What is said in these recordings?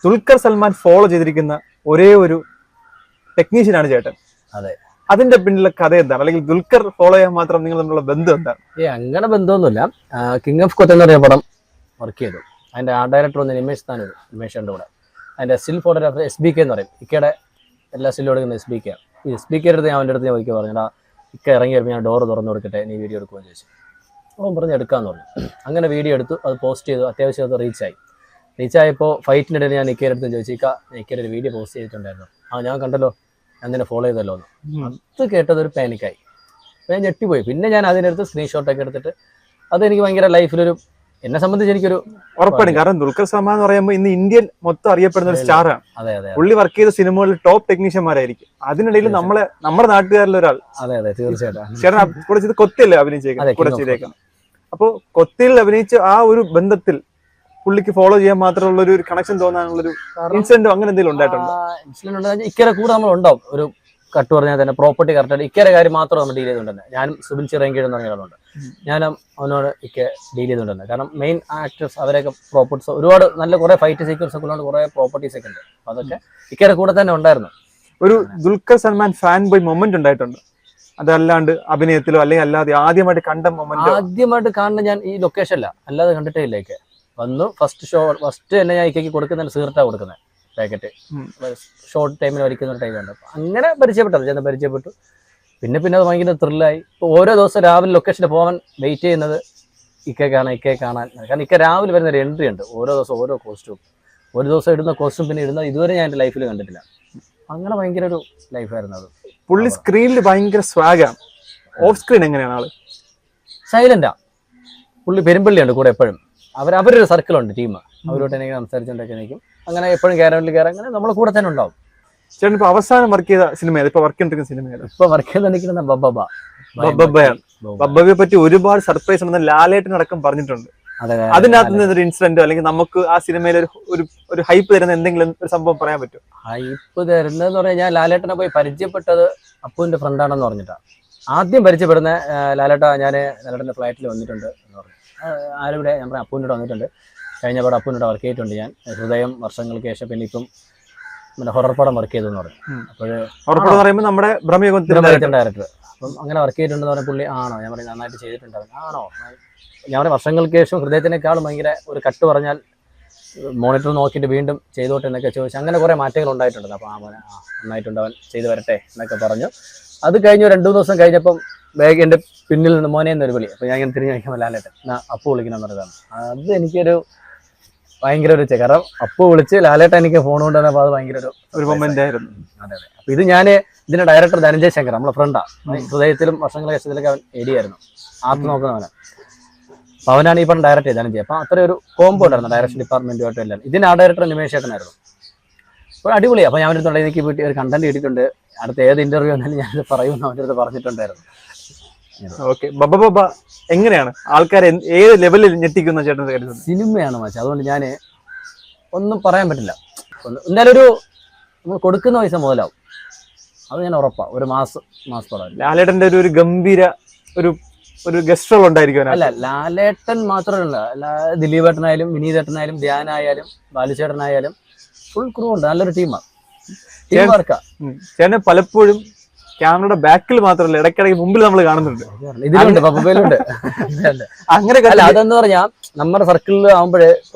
Dulquer Salman follow ചെയ്തിരിക്കുന്ന ഒരേ ഒരു ടെക്നീഷ്യനാണ് ചേട്ടൻ. അതെ. അതിന്റെ പിന്നിലെ കഥ എന്താണ്, അല്ലെങ്കിൽ ദുൽഖർ ഫോളോ ചെയ്യാൻ മാത്രം നിങ്ങൾ തമ്മിലുള്ള ബന്ധം എന്താണ്? അങ്ങനെ ബന്ധമൊന്നുമില്ല. കിങ് ഓഫ് കൊത്ത് എന്ന് പറയുന്ന പടം വർക്ക് ചെയ്തു. അതിന്റെ ആർട്ട് ഡയറക്ടർ വന്ന് നിമേഷന്റെ കൂടെ. അതിന്റെ സ്റ്റിൽ ഫോട്ടോഗ്രാഫർ SBK എന്ന് പറയും. ഇക്കയുടെ എല്ലാ സ്റ്റിലും എടുക്കുന്ന SBK. ഈ SBK അടുത്ത് ഞാൻ അവൻ്റെ അടുത്ത് ഞാൻ ഒരിക്കൽ പറഞ്ഞാ ഇക്ക ഇറങ്ങി വരുമ്പോൾ ഞാൻ ഡോർ തുറന്നു കൊടുക്കട്ടെ, നീ വീഡിയോ എടുക്കുമെന്ന് ചോദിച്ചു. അവൻ പറഞ്ഞ് എടുക്കാന്ന് പറഞ്ഞു. അങ്ങനെ വീഡിയോ എടുത്തു, അത് പോസ്റ്റ് ചെയ്തു. അത്യാവശ്യം അത് റീച്ചായപ്പോൾ ഫൈറ്റിൻ്റെ ഇടയിൽ ഞാൻ നിക്കയുടെ അടുത്ത് ചോദിച്ചു, നിക്കയുടെ ഒരു വീഡിയോ പോസ്റ്റ് ചെയ്തിട്ടുണ്ടായിരുന്നു. ഞാൻ കണ്ടല്ലോ, ഞാൻ നിന്നെ ഫോളോ ചെയ്തല്ലോ എന്ന്. അത് കേട്ടതൊരു പാനിക്കായി. അപ്പോൾ ഞാൻ ഞെട്ടിപ്പോയി. പിന്നെ ഞാൻ അതിനടുത്ത് സ്ക്രീൻഷോട്ടൊക്കെ എടുത്തിട്ട് അതെനിക്ക് ഭയങ്കര ലൈഫിലൊരു, എന്നെ സംബന്ധിച്ച് എനിക്കൊരു ഉറപ്പാണ്. കാരണം ദുൽഖർ സൽമാൻ എന്ന് പറയുമ്പോൾ ഇന്ന് ഇന്ത്യൻ മൊത്തം അറിയപ്പെടുന്ന ഒരു സ്റ്റാറാണ്. അതെ അതെ. പുള്ളി വർക്ക് ചെയ്ത സിനിമകളിൽ ടോപ്പ് ടെക്നീഷ്യന്മാരായിരിക്കും. അതിനിടയിൽ നമ്മുടെ നാട്ടുകാരിൽ ഒരാൾ. അതെ അതെ, തീർച്ചയായിട്ടും. ചേട്ടൻ കൂടെ ചെയ്ത് കൊത്തിയല്ലേ അഭിനയിച്ചേക്കാം. അപ്പൊ കൊത്തിയിൽ അഭിനയിച്ച ആ ഒരു ബന്ധത്തിൽ പുള്ളിക്ക് ഫോളോ ചെയ്യാൻ മാത്രമുള്ള ഒരു കണക്ഷൻ തോന്നാനുള്ള ഒരു ഇൻസിഡന്റോ അങ്ങനെ എന്തെങ്കിലും ഉണ്ടായിട്ടുണ്ടോ? ഇൻസിഡന്റ് ഇക്കരെ കൂടെ നമ്മൾ ഉണ്ടാവും. ഒരു കട്ട് പറഞ്ഞാൽ തന്നെ പ്രോപ്പർട്ടി കറക്റ്റായിട്ട് ഇക്കരെ കാര്യം മാത്രം നമ്മൾ ഡീൽ ചെയ്തുകൊണ്ടിരുന്നത്. ഞാനും സുബിൻ ചിറങ്കീഴ് എന്ന് പറഞ്ഞ ആളുണ്ട്. ഞാനും അവനോട് ഡീൽ ചെയ്തുകൊണ്ടിരുന്നത്. കാരണം മെയിൻ ആക്ടേഴ്സ് അവരൊക്കെ പ്രോപ്പർട്ടീസ് ഒരുപാട് നല്ല കുറെ ഫൈറ്റ് സീക്വൻസ് ഒക്കെ ഉള്ള കുറെ പ്രോപ്പർട്ടീസ് ഒക്കെ ഉണ്ട്. അതൊക്കെ ഇക്കരെ കൂടെ തന്നെ ഉണ്ടായിരുന്നു. ഒരു Dulquer Salman fan boy moment ഉണ്ടായിട്ടുണ്ട്? അതല്ലാണ്ട് അഭിനയത്തിലോ അല്ലെങ്കിൽ അല്ലാതെ ആദ്യമായിട്ട് കണ്ട മൊമെന്റ്? ആദ്യമായിട്ട് കാണുന്ന ഞാൻ ഈ ലൊക്കേഷനില്ല, അല്ലാതെ കണ്ടിട്ടേ ഇല്ല. ഇക്കെ വന്നു ഫസ്റ്റ് തന്നെ ഞാൻ ഇക്കയ്ക്ക് കൊടുക്കുന്ന സീർട്ടാ കൊടുക്കുന്നത് പാക്കറ്റ്. ഷോർട്ട് ടൈമിൽ വരയ്ക്കുന്ന ഒരു ടൈമുണ്ട്. അങ്ങനെ പരിചയപ്പെട്ടു. പിന്നെ അത് ഭയങ്കര ത്രില്ലായി. ഓരോ ദിവസം രാവിലെ ലൊക്കേഷനിൽ പോകാൻ വെയിറ്റ് ചെയ്യുന്നത് ഇക്കയെ കാണാൻ. കാരണം ഇക്ക രാവിലെ വരുന്ന ഒരു എൻട്രി ഉണ്ട്. ഓരോ ദിവസം ഓരോ കോസ്റ്റ്യൂം, ഒരു ദിവസം ഇടുന്ന കോസ്റ്റ്യൂം പിന്നെ ഇടുന്ന ഇതുവരെ ഞാൻ എൻ്റെ ലൈഫിൽ കണ്ടിട്ടില്ല. അങ്ങനെ ഭയങ്കര ഒരു ലൈഫായിരുന്നു അത്. പുള്ളി സ്ക്രീനിൽ ഭയങ്കര സ്വാഗാണ്. ഓഫ് സ്ക്രീൻ എങ്ങനെയാണ് ആള്? സൈലന്റാ. പുള്ളി പെരുമ്പള്ളിയുണ്ട് കൂടെ എപ്പോഴും. അവരൊരു സർക്കിളുണ്ട്, ടീം. അവരോട്ട് എനിക്ക് സംസാരിച്ചുകൊണ്ടൊക്കെ നിൽക്കും. അങ്ങനെ എപ്പോഴും കയറാൻ അങ്ങനെ നമ്മളെ കൂടെ തന്നെ ഉണ്ടാവും. ചേട്ടൻ ഇപ്പൊ അവസാനം വർക്ക് ചെയ്ത സിനിമ, ഇപ്പൊ വർക്ക് ചെയ്തിരിക്കുന്ന സിനിമ, ഇപ്പൊ വർക്ക് ചെയ്തിരിക്കുന്ന ബബ്ബയെ പറ്റി ഒരുപാട് സർപ്രൈസ് ഉണ്ടെന്ന് ലാലേട്ടൻ അടക്കം പറഞ്ഞിട്ടുണ്ട്. അതിനകത്ത് നിന്നൊരു ഇൻസിഡന്റോ അല്ലെങ്കിൽ നമുക്ക് ആ സിനിമയിൽ ഒരു ഹൈപ്പ് തരുന്ന എന്തെങ്കിലും ഒരു സംഭവം പറയാൻ പറ്റും? ഹൈപ്പ് തരുന്നതെന്ന് പറഞ്ഞാൽ ഞാൻ ലാലേട്ടനെ പോയി പരിചയപ്പെട്ടത് അപ്പുവിന്റെ ഫ്രണ്ടാണെന്ന് പറഞ്ഞിട്ടാണ് ആദ്യം പരിചയപ്പെടുന്ന. ലാലേട്ടന്റെ ഫ്ലൈറ്റിൽ വന്നിട്ടുണ്ട് എന്ന് പറഞ്ഞു. ആരുടെ ഞാൻ പറയാം, അപ്പൂൻ്റെ വന്നിട്ടുണ്ട്. കഴിഞ്ഞ പടം അപ്പൂൻ്റെ വർക്ക് ചെയ്തിട്ടുണ്ട് ഞാൻ. ഹൃദയം വർഷങ്ങൾക്ക് ശേഷം. പിന്നെ ഇപ്പം ഹൊറർ പടം വർക്ക് ചെയ്തെന്ന് പറഞ്ഞു. അപ്പോൾ നമ്മുടെ ഡയറക്ടർ. അപ്പം അങ്ങനെ വർക്ക് ചെയ്തിട്ടുണ്ടെന്ന് പറഞ്ഞ പുള്ളി ആണോ? ഞാൻ പറയും നന്നായിട്ട് ചെയ്തിട്ടുണ്ടാവും. ആണോ? ഞാൻ പറയും വർഷങ്ങൾക്ക് ശേഷം ഹൃദയത്തിനേക്കാളും ഭയങ്കര ഒരു കട്ട് പറഞ്ഞാൽ മോണിറ്റർ നോക്കിയിട്ട് വീണ്ടും ചെയ്തോട്ടെ എന്നൊക്കെ ചോദിച്ചു. അങ്ങനെ കുറേ മാറ്റങ്ങൾ ഉണ്ടായിട്ടുണ്ട്. അപ്പോൾ നന്നായിട്ടുണ്ട്, അവൻ ചെയ്തു വരട്ടെ എന്നൊക്കെ പറഞ്ഞു. അത് കഴിഞ്ഞ് 2-3 ദിവസം കഴിഞ്ഞപ്പം ബാഗ് എൻ്റെ പിന്നിൽ നിന്ന് മോനെ എന്നൊരു വിളി. അപ്പോൾ ഞാൻ ഇങ്ങനെ തിരിഞ്ഞു കഴിക്കുമ്പോൾ ലാലേട്ടൻ അപ്പു വിളിക്കണം പറഞ്ഞതാണ്. അത് എനിക്കൊരു ഭയങ്കര ഒരു കാരണം അപ്പു വിളിച്ച് ലാലേട്ടൻ എനിക്ക് ഫോൺ കൊണ്ടുവന്നപ്പോൾ അത് ഭയങ്കര ഒരു മൊമെന്റ് ആയിരുന്നു. അതെ അതെ. അപ്പോൾ ഇതിന്റെ ഡയറക്ടർ ധനഞ്ജയ് ശങ്കർ, നമ്മളെ ഫ്രണ്ടാ. ഹൃദയത്തിലും വർഷങ്ങളുടെ ശേഷത്തിലൊക്കെ അവൻ എഡിയായിരുന്നു, ആർട്ട് നോക്കുന്നവനാണ്. അപ്പോൾ അവനാണ് ഈ പടം ഡയറക്ട് ചെയ്ത് ധനഞ്ജയ്. അപ്പോൾ അത്ര ഒരു കോംബോ ഉണ്ടായിരുന്നു ഡയറക്ഷൻ ഡിപ്പാർട്ട്മെന്റുമായിട്ടും എല്ലാം. ഇതിന് ആ ഡയറക്ടർ നിമേഷ് ചേട്ടനായിരുന്നു. അപ്പോൾ അടിപൊളി. അപ്പോൾ ഞാൻ അടുത്തുണ്ട് എനിക്ക് വീട്ടിൽ ഒരു കണ്ടന്റ് കിട്ടിയിട്ടുണ്ട്, അടുത്ത ഏത് ഇന്റർവ്യൂ വന്നാലും ഞാനത് പറയുമെന്ന് അവൻ്റെ അടുത്ത് പറഞ്ഞിട്ടുണ്ടായിരുന്നു. ഓക്കെ, ബബ്ബ എങ്ങനെയാണ് ആൾക്കാരെ ഏത് ലെവലിൽ ഞെട്ടിക്കുന്ന ചേട്ടൻ കരുതുന്നത്? സിനിമയാണ് മച്ചാ, അതുകൊണ്ട് ഞാൻ ഒന്നും പറയാൻ പറ്റില്ല. എന്തായാലും നമ്മൾ കൊടുക്കുന്ന പൈസ മുതലാവും, അത് ഞാൻ ഉറപ്പാ. ഒരു മാസം പടം. ലാലേട്ടന്റെ ഒരു ഗംഭീര ഒരു ഗസ്റ്റ് റോൾ ഉണ്ടായിരിക്കും. അല്ല, ലാലേട്ടൻ മാത്രമല്ല, ദിലീപേട്ടനായാലും വിനീതേട്ടനായാലും ധ്യാനായാലും ബാലുചേട്ടനായാലും ഫുൾ ക്രൂ ഉണ്ട്. നല്ലൊരു ടീമാണ്, ടീം വർക്കാ. ചേട്ടനെ പലപ്പോഴും ക്യാമറയുടെ ബാക്കിൽ മാത്രമല്ല, ഇടയ്ക്കിടയ്ക്ക് മുമ്പിൽ നമ്മൾ കാണുന്നുണ്ട്. ഇതിലുണ്ട്, മൊബൈലുണ്ട്. അങ്ങനെ അല്ല, അതെന്ന് പറഞ്ഞാൽ നമ്മുടെ സർക്കിളിൽ ആകുമ്പോഴേ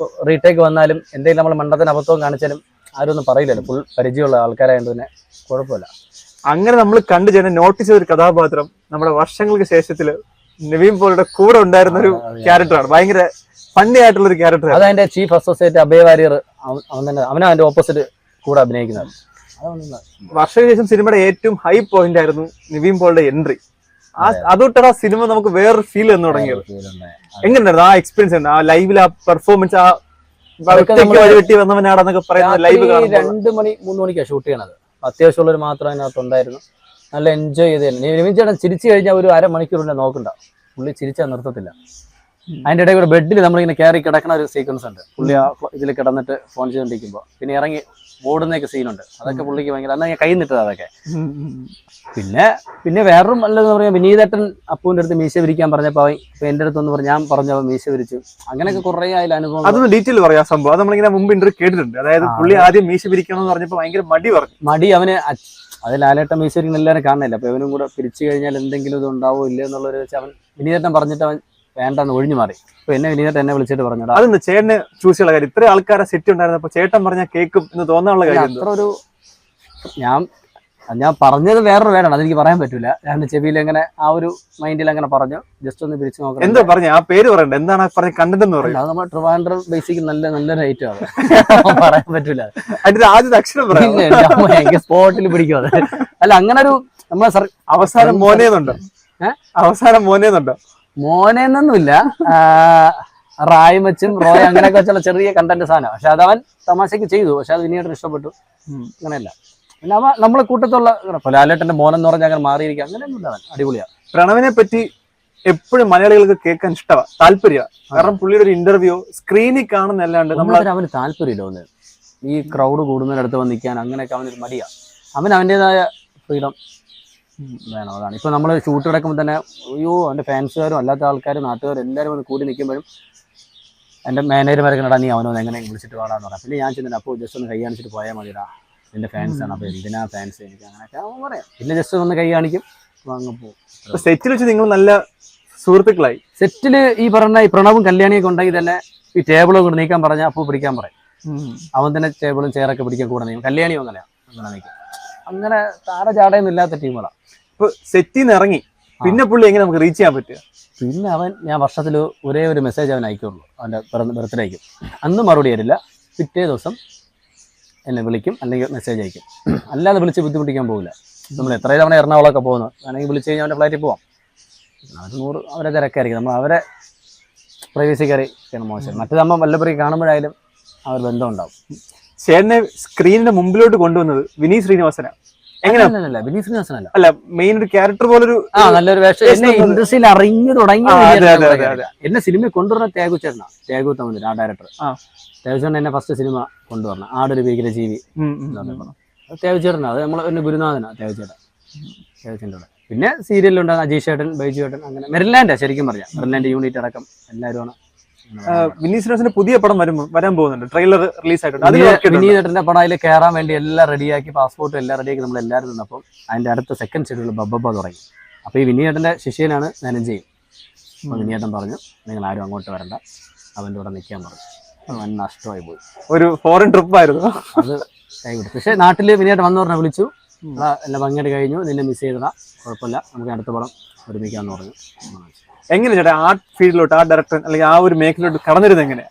റീടേക്ക് വന്നാലും എന്തെങ്കിലും നമ്മൾ മണ്ടത്തിന് അബദ്ധവും കാണിച്ചാലും ആരും ഒന്നും പറയില്ലല്ലോ. ഫുൾ പരിചയമുള്ള ആൾക്കാരായതുകൊണ്ട് തന്നെ കുഴപ്പമില്ല. അങ്ങനെ നമ്മൾ കണ്ടു ചേട്ടൻ നോട്ടീസ് ചെയ്ത ഒരു കഥാപാത്രം നമ്മുടെ വർഷങ്ങൾക്ക് ശേഷത്തില് നവീൻ പോളിയുടെ കൂടെ ഉണ്ടായിരുന്ന ഒരു ക്യാരക്ടറാണ്. ഭയങ്കര ഫണ്ണി ആയിട്ടുള്ള ഒരു ക്യാരക്ടർ. അതതിന്റെ ചീഫ് അസോസിയേറ്റ് അഭയ വാര്യർ, അവനാ അതിന്റെ ഓപ്പോസിറ്റ് കൂടെ അഭിനയിക്കുന്നത്. വർഷങ്ങൾക്ക് ശേഷം സിനിമയുടെ ഏറ്റവും ഹൈ പോയിന്റ് ആയിരുന്നു നവീൻ പോളിയുടെ എൻട്രി. അതൊട്ടാണ് ആ സിനിമ നമുക്ക് വേറൊരു ഫീൽ എന്ന് തുടങ്ങിയത്. എങ്ങനെയായിരുന്നു ആ എക്സ്പീരിയൻസ്? ആ ലൈവിൽ ആ പെർഫോമൻസ്, ആ വഴിവെട്ടി വന്നവനാണെന്നൊക്കെ പറയുന്നത് ലൈവ് 2 മണി 3 മണിക്കാണ് ഷൂട്ട് ചെയ്യണത്. അത്യാവശ്യമുള്ളവർ മാത്രം അതിനകത്ത് ഉണ്ടായിരുന്നു. നല്ല എൻജോയ് ചെയ്ത്. നിവിൻ ചേട്ടൻ ചിരിച്ചു കഴിഞ്ഞാൽ ഒരു 1/2 മണിക്കൂറിന്റെ നോക്കണ്ട, പുള്ളി ചിരിച്ചാൽ നിർത്തത്തില്ല. അതിന്റെ ഇടയിൽ കൂടെ ബെഡിൽ നമ്മളിങ്ങനെ കയറി കിടക്കുന്ന ഒരു സീക്വൻസ് ഉണ്ട്. പുള്ളി ആ ഇതിൽ കിടന്നിട്ട് ഫോൺ ചെയ്തോണ്ടിരിക്കുമ്പോൾ പിന്നെ ഇറങ്ങി ഓടുന്നൊക്കെ സീനുണ്ട്. അതൊക്കെ പുള്ളിക്ക് ഭയങ്കര അന്ന് ഞാൻ കൈ നിട്ടത് അതൊക്കെ. പിന്നെ വേറൊരു നല്ലതെന്ന് പറയാം, വിനീതേട്ടൻ അപ്പുവിന്റെ അടുത്ത് മീശ വിരിക്കാൻ പറഞ്ഞപ്പോൾ ഇപ്പൊ എന്റെ അടുത്തൊന്ന് പറഞ്ഞു, ഞാൻ പറഞ്ഞ മീശ വിരിച്ചു. അങ്ങനെയൊക്കെ കുറെ അതിൽ അനുഭവം. അതൊന്ന് ഡീറ്റെയിൽ പറയാം സംഭവം. അത് നമ്മളിങ്ങനെ മുമ്പ് ഇന്റർവ്യൂ കേട്ടിട്ടുണ്ട്. അതായത് പുള്ളി ആദ്യം മീശ വിരിക്കണം എന്ന് പറഞ്ഞപ്പോൾ ഭയങ്കര മടി അവന്. അത് ലാലേട്ടൻ മീശ വിരിക്കുന്ന എല്ലാവരും കാണുന്നില്ല. അപ്പൊ ഇവനും കൂടെ പിരിച്ചു കഴിഞ്ഞാൽ എന്തെങ്കിലും ഇത് ഉണ്ടാവോ ഇല്ല എന്നുള്ളൊരു വെച്ച് അവൻ വിനീതേട്ടൻ പറഞ്ഞിട്ട് അവൻ വേണ്ടെന്ന് ഒഴിഞ്ഞു മാറി. അപ്പൊ വിനീതേട്ടൻ എന്നെ വിളിച്ചിട്ട് പറഞ്ഞു, അതൊന്ന് ചേട്ടന് ചൂസ് ചെയ്യാനുള്ള കാര്യം. ഇത്ര ആൾക്കാരെ സെറ്റ് ഉണ്ടായിരുന്നപ്പോ ചേട്ടൻ പറഞ്ഞാൽ കേൾക്കും എന്ന് തോന്നാനുള്ള കാര്യം അത്ര ഒരു ഞാൻ പറഞ്ഞത് വേറൊരു വേടാണ്, അതെനിക്ക് പറയാൻ പറ്റൂല. ഞാൻ ചെവിയിൽ എങ്ങനെ ആ ഒരു മൈൻഡിൽ അങ്ങനെ പറഞ്ഞു. ജസ്റ്റ് ഒന്ന് പിരിച്ചു നോക്കാം. എന്താ പറഞ്ഞ ആ പേര് പറയണ്ട, എന്താണ് പറഞ്ഞ കണ്ടന്റ് എന്ന് പറയുന്നത്? അത് നമ്മുടെ ട്രിവാൻഡ്രം ബേസിക് നല്ല റേറ്റ് ആണ്, പറയാൻ പറ്റൂല. അതിന്റെ ആദ്യത്തെ അക്ഷരം പറയാം, സ്പോട്ടിൽ പിടിക്കും അത്. അല്ല അങ്ങനെ ഒരു നമ്മളെ അവസാനം മോനേന്നുണ്ടോ? മോനെന്നൊന്നുമില്ല, റായ് മച്ചും റോയ് അങ്ങനെയൊക്കെ വെച്ചുള്ള ചെറിയ കണ്ടന്റ് സാധനം. പക്ഷെ അതവൻ തമാശക്ക് ചെയ്തു. പക്ഷെ അത് വിനീതേട്ടന് ഇഷ്ടപ്പെട്ടു. അങ്ങനെയല്ല. പിന്നെ നമ്മളെ കൂട്ടത്തുള്ള ലാലേട്ടന്റെ മോനെന്ന് പറഞ്ഞാൽ അങ്ങനെ മാറിയിരിക്കുക അങ്ങനെയൊന്നുമില്ല. അവൻ അടിപൊളിയാണ്. പ്രണവിനെ പറ്റി എപ്പോഴും മലയാളികൾക്ക് കേൾക്കാൻ ഇഷ്ടമാണ്, താല്പര്യമാണ്. കാരണം പുള്ളിയുടെ ഒരു ഇന്റർവ്യൂ സ്ക്രീനിൽ കാണുന്നല്ലാണ്ട് അവന് താല്പര്യമില്ല. ഒന്ന് ഈ ക്രൗഡ് കൂടുന്നതിനടുത്ത് വന്ന് നിൽക്കാൻ അങ്ങനെയൊക്കെ അവനൊരു മടിയാണ്. അവൻ്റെതായ ഫ്രീഡം വേണം. അതാണ് ഇപ്പൊ നമ്മൾ ഷൂട്ട് കിടക്കുമ്പോൾ തന്നെ അയ്യോ അവന്റെ ഫാൻസുകാരും അല്ലാത്ത ആൾക്കാരും നാട്ടുകാരും എല്ലാവരും വന്ന് കൂടി നിൽക്കുമ്പോഴും എന്റെ മാനേജർമാരൊക്കെ നടാ നീ അവനോ എങ്ങനെ വിളിച്ചിട്ട് വേണമെന്ന് പറയാം. പിന്നെ ഞാൻ ചെന്നിട്ട് അപ്പോൾ ജസ്റ്റ് ഒന്ന് കൈ കാണിച്ചിട്ട് പോയാൽ മതിടാ, എന്റെ ഫാൻസാണ്, അപ്പൊ എന്തിനാ ഫാൻസ് എനിക്ക് അങ്ങനെയൊക്കെ അവൻ പറയാം. പിന്നെ ജസ്റ്റ് ഒന്ന് കൈ കാണിക്കും, അങ്ങ് പോകും. സെറ്റിൽ വെച്ച് നിങ്ങൾ നല്ല സുഹൃത്തുക്കളായി. സെറ്റില് ഈ പറഞ്ഞ ഈ പ്രണവും കല്യാണിയൊക്കെ ഉണ്ടെങ്കിൽ തന്നെ ഈ ടേബിളും കൊണ്ട് നീക്കാൻ പറഞ്ഞാൽ അപ്പോൾ പിടിക്കാൻ പറയും. അവൻ തന്നെ ടേബിളും ചെയറൊക്കെ പിടിക്കാൻ കൂടെ നീക്കും. കല്യാണിയും അങ്ങനെയാണ്, അങ്ങനെ നീക്കും. അങ്ങനെ താരചാടയൊന്നും ഇല്ലാത്ത ടീമുകളാണ്. ഇപ്പൊ സെറ്റിൽ നിന്ന് ഇറങ്ങി പിന്നെ പുള്ളി എങ്ങനെ നമുക്ക് റീച്ച് ചെയ്യാൻ പറ്റുക? പിന്നെ ഞാൻ വർഷത്തിൽ ഒരേ ഒരു മെസ്സേജ് അവൻ അയക്കുള്ളൂ, അവൻ്റെ ബർത്ത്ഡേക്കും. അന്ന് മറുപടി തരില്ല. പിറ്റേ ദിവസം എന്നെ വിളിക്കും, അല്ലെങ്കിൽ മെസ്സേജ് അയക്കും. അല്ലാതെ വിളിച്ച് ബുദ്ധിമുട്ടിക്കാൻ പോകില്ല. നമ്മൾ എത്ര തവണ എറണാകുളമൊക്കെ പോകുന്നു, വേണമെങ്കിൽ വിളിച്ച് കഴിഞ്ഞാൽ അവൻ്റെ ഫ്ലൈറ്റിൽ പോവാം. അവരെ തിരക്കായിരിക്കും. നമ്മൾ അവരെ പ്രൈവസി കയറി മോശം. മറ്റേതാകുമ്പോൾ വല്ലപ്പോഴും കാണുമ്പോഴായാലും ആ ഒരു ബന്ധം ഉണ്ടാവും. ചേട്ടനെ സ്ക്രീനിന്റെ മുമ്പിലോട്ട് കൊണ്ടുവന്നത് വിനീത് ശ്രീനിവാസനാണ്. എങ്ങനെയല്ല വിനീത് ശ്രീനിവാസനല്ല, അല്ല മെയിൻ ഒരു ക്യാരക്ടർ പോലൊരു നല്ലൊരു വേഷം. എന്നെ ഇൻഡസ്ട്രിയിൽ അറിഞ്ഞു തുടങ്ങി എന്നെ സിനിമയിൽ കൊണ്ടുവരുന്ന ത്യാഗു ചേട്ടനാ. ത്യാഗു തമിഴ് ആ ഡയറക്ടർ. ത്യാഗു ചേട്ടൻ എന്നെ ഫസ്റ്റ് സിനിമ കൊണ്ടുവരണം, ആടൊരു ഭീകര ജീവി. ത്യാഗു ചേട്ടനാ, അത് നമ്മളെ എന്നെ ഗുരുനാഥനാണ് ത്യാഗു ചേട്ടൻ. ത്യാഗു ചേട്ടൻ്റെ കൂടെ പിന്നെ സീരിയലുണ്ടാകും അജീഷ് ചേട്ടൻ, ബൈജു ചേട്ടൻ, അങ്ങനെ മെറിലാൻഡാ ശരിക്കും പറഞ്ഞാൽ. മെറിലാൻഡ് യൂണിറ്റ് അടക്കം എല്ലാവരുമാണ്. വിനീത് ശ്രീനിവാസന്റെ പുതിയ പടം വരാൻ പോകുന്നുണ്ട്, ട്രെയിലർ റിലീസ് ആയിട്ടുണ്ട്. വിനീത് ചേട്ടന്റെ പടം അതിൽ കയറാൻ വേണ്ടി എല്ലാം റെഡിയാക്കി, പാസ്പോർട്ടും എല്ലാം റെഡിയാക്കി നമ്മൾ എല്ലാവരും നിന്നപ്പോൾ അതിന്റെ അടുത്ത സെക്കൻഡ് ഷെഡ്യൂൾ ബബ്ബ തുടങ്ങി. അപ്പോൾ ഈ വിനീത് ചേട്ടന്റെ ശിഷ്യനാണ് ധനഞ്ജയ്. അപ്പോൾ വിനീത് ചേട്ടൻ പറഞ്ഞു നിങ്ങൾ ആരും അങ്ങോട്ട് വരണ്ട, അവൻ്റെ കൂടെ നിൽക്കാൻ പറഞ്ഞു. വൻ നഷ്ടമായി പോയി. ഒരു ഫോറിൻ ട്രിപ്പ് ആയിരുന്നു അത്, കൈവിട്ടു. പക്ഷേ നാട്ടിൽ വിനീത് ചേട്ടൻ വന്നു പറഞ്ഞാൽ വിളിച്ചു, എല്ലാം ഭംഗിയായിട്ട് കഴിഞ്ഞു, നിന്നെ മിസ് ചെയ്തതാ, കുഴപ്പമില്ല, നമുക്ക് അടുത്ത പടം ഒരുമിക്കാന്ന് പറഞ്ഞു. എങ്ങനെ ചേട്ടാ ആർട്ട് ഫീൽഡിലോട്ട്, ആർട്ട് ഡയറക്ടർ അല്ലെങ്കിൽ ആ ഒരു മേഖലയിലോട്ട് കടന്നിരുന്നത് എങ്ങനെയാ?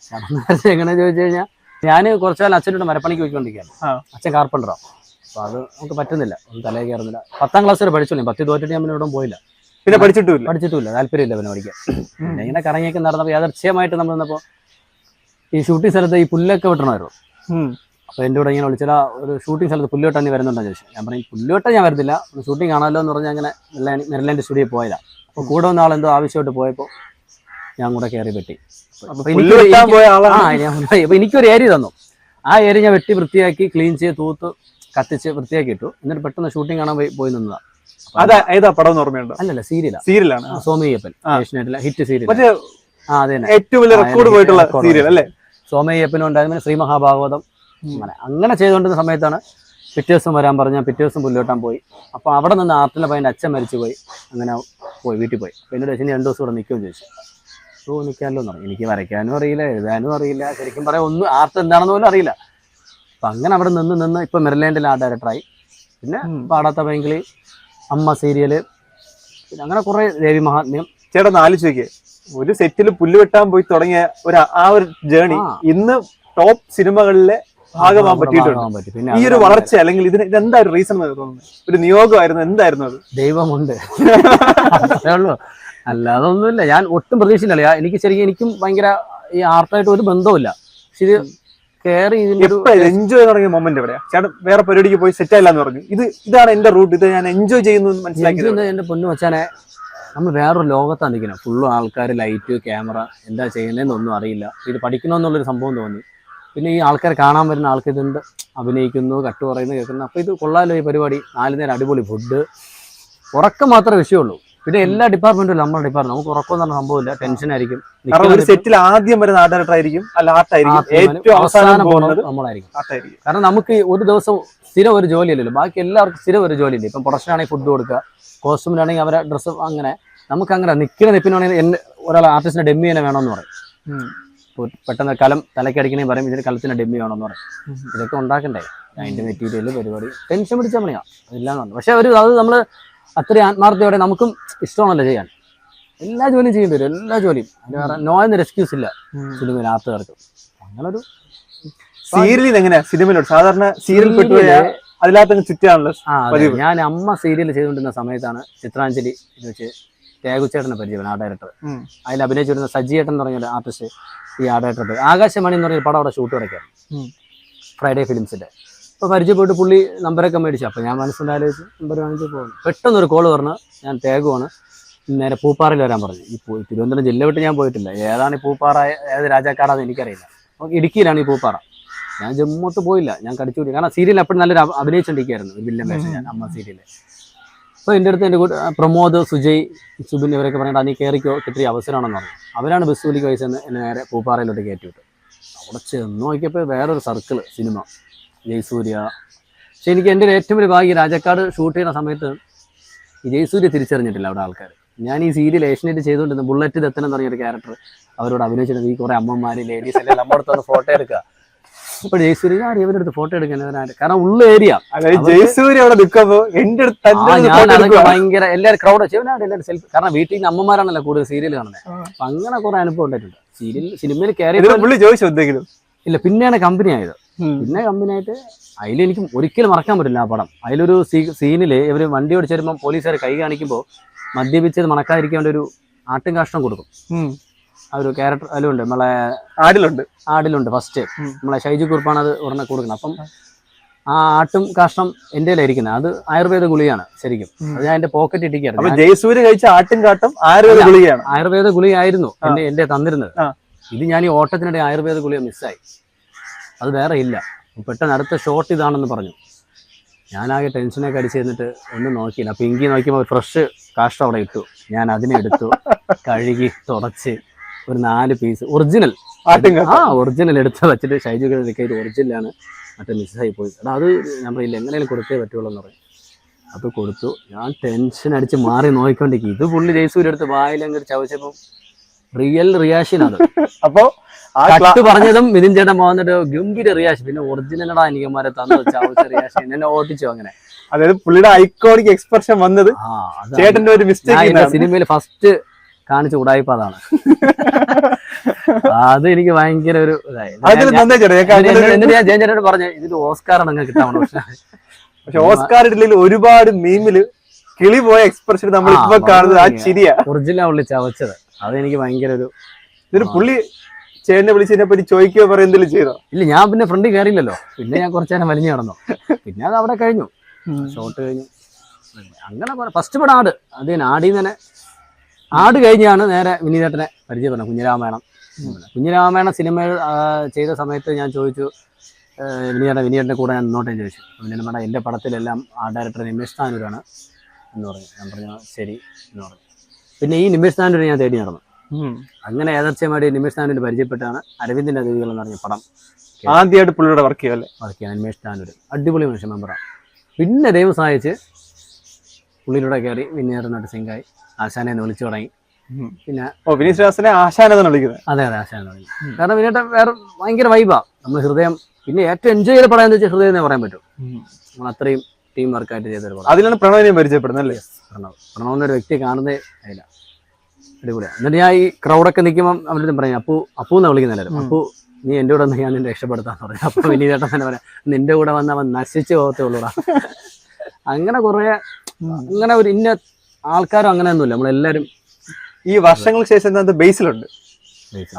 എങ്ങനെയാ ചോദിച്ചു കഴിഞ്ഞാൽ ഞാൻ കുറച്ചു കാലം അച്ഛനോട് മരപ്പണിക്ക് പോയിക്കൊണ്ടിരിക്കുകയാണ്. അച്ഛൻ കാർപ്പൻ്ററാണ്. അപ്പോൾ അത് നമുക്ക് പറ്റുന്നില്ല, ഒന്നും തലയിൽ കയറുന്നില്ല. 10ാം ക്ലാസ് വരെ പഠിച്ചോളൂ. 10 തോറ്റിട്ട് ഞാൻ ഇവിടെ പോയില്ല, പിന്നെ പഠിച്ചിട്ടില്ല, താല്പര്യമില്ല പിന്നെ പഠിക്കാൻ. പിന്നെ ഇങ്ങനെ കറങ്ങിയൊക്കെ നടന്നപ്പോൾ യാദർച്ഛ്യമായിട്ട് നമ്മൾ നിന്നപ്പോൾ ഈ ഷൂട്ടിംഗ് സ്ഥലത്ത് ഈ പുല്ലൊക്കെ വെട്ടണമായിരുന്നു. അപ്പോൾ എൻ്റെ കൂടെ ഇങ്ങനെ വിളിച്ചാൽ ഒരു ഷൂട്ടിംഗ് സ്ഥലത്ത് പുല്ലുവെട്ടാൻ നീ വരുന്നുണ്ടെന്ന് ചോദിച്ചു. ഞാൻ പറയും പുല്ലുവെട്ടാൻ ഞാൻ വരുന്നില്ല, ഷൂട്ടിംഗ് കാണാമല്ലോ എന്ന് പറഞ്ഞാൽ അങ്ങനെ മെറിലാൻഡ് സ്റ്റുഡിയോ പോയതാണ്. അപ്പോൾ കൂടെ വന്ന ആളെന്തോ ആവശ്യമായിട്ട് പോയപ്പോൾ ഞാൻ കൂടെ കയറി വെട്ടി. അപ്പോൾ എനിക്കൊരു ഏരിയ തന്നു. ആ ഏരിയ ഞാൻ വെട്ടി വൃത്തിയാക്കി ക്ലീൻ ചെയ്ത് തൂത്ത് കത്തിച്ച് വൃത്തിയാക്കി ഇട്ടു. എന്നിട്ട് പെട്ടെന്ന് ഷൂട്ടിംഗ് കാണാൻ പോയി നിന്നതാണ്. അല്ലല്ല, സീരിയലാണ്. സോമയ്യപ്പൻ ഏഷ്യനെറ്റിലെ ഹിറ്റ് സീരിയൽ. സോമയ്യപ്പനും ഉണ്ടായിരുന്നു, ശ്രീ മഹാഭാഗവതം. അങ്ങനെ ചെയ്തുകൊണ്ടിരുന്ന സമയത്താണ് പിറ്റേ ദിവസം വരാൻ പറഞ്ഞാൽ പിറ്റേ ദിവസം പുല്ലുവെട്ടാൻ പോയി. അപ്പോൾ അവിടെ നിന്ന് ആർട്ടിലെ പയ്യൻ്റെ അച്ഛൻ മരിച്ചു പോയി. അങ്ങനെ പോയി വീട്ടിൽ പോയി. അപ്പോൾ എന്നോട് അച്ഛൻ 2 ദിവസം ഇവിടെ നിൽക്കുമെന്ന് ചോദിച്ചു. നിൽക്കാമല്ലോ എന്ന് പറഞ്ഞു. എനിക്ക് വരയ്ക്കാനും അറിയില്ല, എഴുതാനും അറിയില്ല, ശരിക്കും പറയാം ഒന്നും ആർട്ട് എന്താണെന്ന് പോലും അറിയില്ല. അപ്പം അങ്ങനെ അവിടെ നിന്ന് ഇപ്പം മെറിലാൻഡിൽ ആർട്ട് ഡയറക്ടറായി. പിന്നെ പാടാത്ത ബാങ്കിൽ, അമ്മ സീരിയല്, പിന്നെ അങ്ങനെ കുറേ ദേവി മഹാത്മ്യം. ചേട്ടാ ആലോചിക്കേ, ഒരു സെറ്റിൽ പുല്ല് വെട്ടാൻ പോയി തുടങ്ങിയ ആ ഒരു ജേണി ഇന്ന് ടോപ്പ് സിനിമകളിലെ ഭാഗമാകാൻ പറ്റിയിട്ടുണ്ട്. ഈ ഒരു വളർച്ച അല്ലെങ്കിൽ ഇതെന്താ ഒരു റീസൺ തോന്നുന്നത്? ഒരു നിയോഗമായിരുന്നു, എന്തായിരുന്നു അത്? ദൈവമുണ്ട്, അതേ ഉള്ളൂ, അല്ലാതെ ഒന്നുമില്ല. ഞാൻ ഒട്ടും പ്രതീക്ഷയില്ല. എനിക്കും ഭയങ്കര ഈ ആർട്ടായിട്ട് ഒരു ബന്ധവുമില്ല. പക്ഷെ ഇത് കയറി എൻജോയ് തുടങ്ങിയ മൊമെന്റ് എവിടെയാ? ചേട്ടൻ വേറെ പരിപാടിക്ക് പോയി സെറ്റ് ആയില്ല എന്ന് പറഞ്ഞു. ഇതാണ് എന്റെ റൂട്ട്, ഇത് ഞാൻ എൻജോയ് ചെയ്യുന്നു മനസ്സിലാക്കി. എന്റെ പൊന്നു വച്ചാനെ നമ്മൾ വേറൊരു ലോകത്താണ് നിൽക്കുന്നത്. ഫുള്ളും ആൾക്കാർ, ലൈറ്റ്, ക്യാമറ, എന്താ ചെയ്യുന്നതെന്നൊന്നും അറിയില്ല. ഇത് പഠിക്കണമെന്നുള്ളൊരു സംഭവം തോന്നി. പിന്നെ ഈ ആൾക്കാരെ കാണാൻ വരുന്ന ആൾക്ക് ഇതുണ്ട്, അഭിനയിക്കുന്നു, കട്ട് പറയുന്നു, കേൾക്കുന്നു. അപ്പോൾ ഇത് കൊള്ളാമല്ലോ ഈ പരിപാടി. 4 നേരം അടിപൊളി ഫുഡ്, ഉറക്കം മാത്രമേ വിഷയമുള്ളൂ. പിന്നെ എല്ലാ ഡിപ്പാർട്ട്മെന്റും നമ്മുടെ ഡിപ്പാർട്ട്മെന്റ്, നമുക്ക് ഉറക്കം എന്ന് പറഞ്ഞ സംഭവമില്ല, ടെൻഷൻ ആയിരിക്കും. ഒരു സെറ്റിൽ ആദ്യം വരുന്ന ആർട്ടായിരിക്കും, അല്ല ആർട്ടായിരിക്കും, ഏറ്റവും അവസാനം പോകുന്നത് നമ്മളായിരിക്കും. കാരണം നമുക്ക് ഒരു ദിവസം സ്ഥിരം ഒരു ജോലിയല്ലല്ലോ, ബാക്കി എല്ലാവർക്കും സ്ഥിരം ഒരു ജോലിയില്ല. ഇപ്പം പ്രൊഡക്ഷനാണെങ്കിൽ ഫുഡ് കൊടുക്കുക, കോസ്റ്റ്യൂമിനാണെങ്കിൽ അവരെ ഡ്രസ്സ്, അങ്ങനെ നമുക്ക് അങ്ങനെ നിൽക്കുന്ന നിപ്പിനാണെങ്കിൽ ഒരാൾ ആർട്ടിസ്റ്റിനെ ഡെമ്മി തന്നെ വേണമെന്ന് പറയും. പെട്ടെന്ന് കലം തലക്കടിക്കണേ പറയും, ഇതിന് കലത്തിന് ഡെമ്മി വേണമെന്ന് പറയും. ഇതൊക്കെ ഉണ്ടാക്കണ്ടേ, അതിന്റെ മെറ്റീരിയൽ, പരിപാടി, ടെൻഷൻ പിടിച്ച പണിയാ ഇല്ലാന്ന് പറഞ്ഞു. പക്ഷെ അത് നമ്മൾ അത്രയും ആത്മാർത്ഥയോടെ, നമുക്കും ഇഷ്ടമാണല്ലോ ചെയ്യാൻ. എല്ലാ ജോലിയും ചെയ്യേണ്ടി വരും, എല്ലാ ജോലിയും. അതിന് വേറെ നോ എന്നൊരു എക്സ്ക്യൂസ് ഇല്ല സിനിമയിൽ ആർട്ടുകാർക്ക്. അങ്ങനൊരു സീരിയൽ എങ്ങനെയാ സിനിമയിലോട്ട് സാധാരണ സീരിയൽ അതിനകത്ത് ചുറ്റാണല്ലോ. ഞാൻ അമ്മ സീരിയൽ ചെയ്തുകൊണ്ടിരുന്ന സമയത്താണ് ചിത്രാഞ്ജലി ഇത് വെച്ച് തേകുച്ചേട്ടനെ പരിചയം, ആ ഡയറക്ടർ. അതിൽ അഭിനയിച്ചിരുന്ന സജിയേട്ടൻ എന്ന് പറഞ്ഞ ആർട്ടിസ്റ്റ്, ഈ ആ ഡയറക്ടർ. ആകാശവാണി എന്ന് പറഞ്ഞ പടം അവിടെ ഷൂട്ട് കിടക്കുകയാണ്, ഫ്രൈഡേ ഫിലിംസിന്റെ. അപ്പോൾ പരിചയപ്പെട്ട് പുള്ളി നമ്പറൊക്കെ മേടിച്ചു. അപ്പോൾ ഞാൻ മനസ്സിലാലോചിച്ച് നമ്പർ വാങ്ങിച്ച് പോകുന്നു. പെട്ടെന്നൊരു കോള് പറഞ്ഞു, ഞാൻ തേകുവാണ്, നേരെ പൂപ്പാറയിൽ വരാൻ പറഞ്ഞു. ഈ തിരുവനന്തപുരം ജില്ല വിട്ട് ഞാൻ പോയിട്ടില്ല, ഏതാണ് ഈ പൂപ്പാറ, ഏത് രാജാക്കാടാന്ന് എനിക്കറിയില്ല. അപ്പോൾ ഇടുക്കിയിലാണ് ഈ പൂപ്പാറ. ഞാൻ ജമ്മോട്ട് പോയില്ല, ഞാൻ കടിച്ചുകൂടി. കാരണം സീരിയൽ എപ്പോഴും നല്ലൊരു അഭിനയിച്ചുകൊണ്ടിരിക്കുകയായിരുന്നു, വില്ലൻ വേഷം ഞാൻ അമ്മ സീരിയലിൽ. അപ്പോൾ എൻ്റെ അടുത്ത് എൻ്റെ പ്രമോദ്, സുജയ്, സുബിൻ ഇവരൊക്കെ പറഞ്ഞിട്ട് നീ കയറിക്കോ, കിട്ടിയ അവസരമാണെന്ന് പറഞ്ഞു. അവരാണ് ബസ് കൂലിക്ക് വയസ്സെന്ന് എന്നെ നേരെ പൂപ്പാറയിലോട്ട് കയറ്റി വിട്ടു. അവിടെ ചെന്ന് നോക്കിയപ്പോൾ വേറൊരു സർക്കിള് സിനിമ, ജയസൂര്യ. പക്ഷെ എനിക്ക് എൻ്റെ ഏറ്റവും വലിയ ഭാഗ്യം, രാജാക്കാട് ഷൂട്ട് ചെയ്യുന്ന സമയത്ത് ഈ ജയസൂര്യ തിരിച്ചറിഞ്ഞിട്ടില്ല അവിടെ ആൾക്കാർ. ഞാൻ ഈ സീരിയൽ ഏഷ്യനെറ്റ് ചെയ്തുകൊണ്ടിരുന്ന ബുള്ളറ്റ് ദത്തൻ എന്ന് പറഞ്ഞൊരു ക്യാരക്ടർ അവരോട് അഭിനയിച്ചിട്ടുണ്ട്. ഈ കുറേ അമ്മമാർ, ലേഡീസ് എല്ലാം നമ്മുടെ അടുത്ത് വന്ന് ഫോട്ടോ എടുക്കുക. അപ്പോൾ ജയസൂര്യ ഇവരുടെ അടുത്ത് ഫോട്ടോ എടുക്കാൻ, കാരണം ഉള്ള ഏരിയ ജയസൂര്യ അവിടെ നിൽക്കുമ്പോ ഭയങ്കര എല്ലാവരും ക്രൗഡ് എല്ലാവരും സെൽഫി. കാരണം വീട്ടിൽ നിന്ന് അമ്മമാരാണല്ലോ കൂടുതൽ സീരിയൽ കാണുന്നത്. അപ്പൊ അങ്ങനെ കുറെ അനുഭവം ഉണ്ടായിട്ടുണ്ട്. സിനിമയിൽ കയറി ഇല്ല, പിന്നെയാണ് കമ്പനി ആയത്. പിന്നെ കമ്പനി ആയിട്ട് അതിലെനിക്ക് ഒരിക്കലും മറക്കാൻ പറ്റില്ല ആ പടം. അതിലൊരു സീനില് ഇവര് വണ്ടി ഓടിച്ച് വരുമ്പോൾ പോലീസുകാർ കൈ കാണിക്കുമ്പോൾ മദ്യപിച്ചത് മണക്കാതിരിക്കാൻ വേണ്ടി ഒരു ആട്ടും കാഷ്ടം കൊടുക്കും. ആ ഒരു ക്യാരക്ടർ അതിലുണ്ട്, നമ്മളെ ആടിലുണ്ട് ഫസ്റ്റ്. നമ്മളെ ഷൈജു കുറുപ്പാണ് അത് ഉടനെ കൊടുക്കുന്നത്. അപ്പം ആ ആട്ടും കാഷ്ടം എൻ്റെ കയ്യിലായിരിക്കുന്നത്, അത് ആയുർവേദ ഗുളിയാണ് ശരിക്കും. അത് ഞാൻ എന്റെ പോക്കറ്റ് ഇട്ടിരിക്കുകയായിരുന്നു. ജയസൂര്യ കഴിച്ച ആട്ടും കാട്ടം ആയുർവേദ ഗുളിയായിരുന്നു എന്റെ തന്നിരുന്നത്. ഇത് ഞാൻ ഈ ഓട്ടത്തിനിടെ ആയുർവേദ ഗുളിക മിസ്സായി, അത് വേറെ ഇല്ല. പെട്ടെന്ന് അടുത്ത ഷോട്ട് ഇതാണെന്ന് പറഞ്ഞു. ഞാനാകെ ടെൻഷനൊക്കെ അടിച്ച് തന്നിട്ട് ഒന്നും നോക്കിയില്ല. അപ്പോൾ ഇങ്കി നോക്കിയപ്പോൾ ഫ്രഷ് കാഷ്ടം അവിടെ ഇട്ടു. ഞാൻ അതിനെ എടുത്തു, കഴുകി തുടച്ച് ഒരു 4 പീസ് ഒറിജിനൽ ഒറിജിനൽ എടുത്ത് വെച്ചിട്ട് ഷൈജു കയറി ഒറിജിനലാണ്, മറ്റേ മിസ്സായി പോയി. അത് ഞാൻ പറയില്ല, എങ്ങനെയും കൊടുത്തേ പറ്റുള്ളൂ എന്ന് പറയും. അത് കൊടുത്തു. ഞാൻ ടെൻഷൻ അടിച്ച് മാറി നോക്കിക്കൊണ്ടിരിക്കും. ഇത് പുള്ളി ജയസൂര്യ എടുത്ത് വായിലങ്ങോട്ട് ചവച്ചപ്പോൾ റിയൽ റിയാക്ഷൻ അത്. അപ്പൊ കട്ട് പറഞ്ഞതും മിഥുൻ ചേട്ടൻ പോകുന്നിട്ട് ഗംഭീര റിയാക്ഷൻ. പിന്നെ ഒറിജിനലടാ എനിക്കന്മാരെ തന്നു ചവച്ച റിയാക്ഷൻ എന്നെ ഓട്ടിച്ചു. അങ്ങനെ അതായത് പുള്ളിയുടെ ഐക്കോണിക് എക്സ്പ്രഷൻ വന്നത് ചേട്ടന്റെ ഒരു മിസ്റ്റേക്ക്. സിനിമയിൽ ഫസ്റ്റ് കാണിച്ച ഉടായ്പ അതാണ്. അത് എനിക്ക് ഭയങ്കര ഒരു ഇതായി. ഞാൻ ചേട്ടനോട് പറഞ്ഞു ഇതിൽ ഓസ്കാറാണ് അങ്ങനെ കിട്ടാൻ. പക്ഷെ ഓസ്കാർ ഇടയിൽ ഒരുപാട് മീമില് കിളി പോയ എക്സ്പ്രഷൻ നമ്മളിപ്പോ കാണുന്നത് ആ ചിരിയാ. ഒറിജിനൽ പുള്ളി ചവച്ചത്. അതെനിക്ക് ഭയങ്കര ഒരു പുള്ളി ചേട്ടനെ വിളിച്ചതിനെ പറ്റി ചോദിക്കുകയോ പറയോ എന്തെങ്കിലും ചെയ്തോ? ഇല്ല, ഞാൻ പിന്നെ ഫ്രണ്ടിൽ കയറിയില്ലല്ലോ. പിന്നെ ഞാൻ കുറച്ചു നേരം വലിഞ്ഞു കിടന്നു. പിന്നെ അത് അവിടെ കഴിഞ്ഞു, ഷോട്ട് കഴിഞ്ഞു. അങ്ങനെ ഫസ്റ്റ് പടം ആട്. അത് ആടിന്ന് തന്നെ ആട് കഴിഞ്ഞാണ് നേരെ വിനീതേട്ടനെ പരിചയപ്പെടുന്നത്. കുഞ്ഞിരാമായണം സിനിമ ചെയ്ത സമയത്ത് ഞാൻ ചോദിച്ചു വിനീതേട്ടൻ്റെ കൂടെ ഞാൻ നിന്നോട്ടേന്ന് ചോദിച്ചു. വിനീതൻ പറഞ്ഞാൽ എൻ്റെ പടത്തിലെല്ലാം ആ ഡയറക്ടർ നിമേഷ് താനൂരാണ് എന്ന് പറഞ്ഞു. ഞാൻ പറഞ്ഞു ശരി എന്ന് പറഞ്ഞു. പിന്നെ ഈ നിമേഷ് താനൂര് ഞാൻ തേടി നടന്നു. അങ്ങനെ യാദർച്ഛ്യമായിട്ട് നിമേഷ് താനൂര് പരിചയപ്പെട്ടാണ് അരവിന്ദിന്റെ അതിഥികൾ എന്ന് പറഞ്ഞ പടം ആദ്യമായിട്ട് പുള്ളിയുടെ വർക്ക് ചെയ്യാൻ. നിമേഷ് താനൂര് അടിപൊളി മനുഷ്യ മെമ്പറാണ്. പിന്നെ ദൈവം സഹായിച്ച് പുള്ളിയിലൂടെ കയറി വിനീതനായിട്ട് സിംഗായി. ആശാനെ വിളിച്ചു തുടങ്ങി. പിന്നെ വിനീത് ആശാനെന്നാണ് വിളിക്കുന്നത്. അതെ ആശാനെ വിളിക്കും. കാരണം വിനീതൻ വേറെ ഭയങ്കര വൈബാ. നമ്മൾ ഹൃദയം പിന്നെ ഏറ്റവും എൻജോയ് ചെയ്ത പടം എന്ന് വെച്ചാൽ ഹൃദയം എന്ന് പറയാൻ പറ്റും. നമ്മൾ അത്രയും ടീം വർക്കായിട്ട് ചെയ്തൊരു പടം. അതിലാണ് പ്രണവിനെ പരിചയപ്പെടുന്നത് അല്ലേ? പ്രണവ് എന്നൊരു വ്യക്തി കാണുന്നേ അതില്ല. അടിപൊളിയാണ്. എന്നിട്ട് ഞാൻ ഈ ക്രൗഡൊക്കെ നിൽക്കുമ്പോൾ അവരുടെ പറഞ്ഞു അപ്പൂ എന്നാണ് വിളിക്കുന്നില്ലായിരുന്നു. അപ്പൂ നീ എൻ്റെ കൂടെ വന്ന് ഞാൻ നിന്നെ രക്ഷപ്പെടുത്താന്ന് പറഞ്ഞു. അപ്പോൾ വിനീതേട്ടൻ തന്നെ പറയാം നിന്റെ കൂടെ വന്ന് അവൻ നശിച്ചു പോകത്തേ ഉള്ളൂടാ. അങ്ങനെ കുറേ അങ്ങനെ ഒരു ഇന്ന ആൾക്കാരും അങ്ങനെയൊന്നുമില്ല. നമ്മളെല്ലാവരും ഈ വർഷങ്ങൾക്ക് ശേഷം ബേസിലുണ്ട്.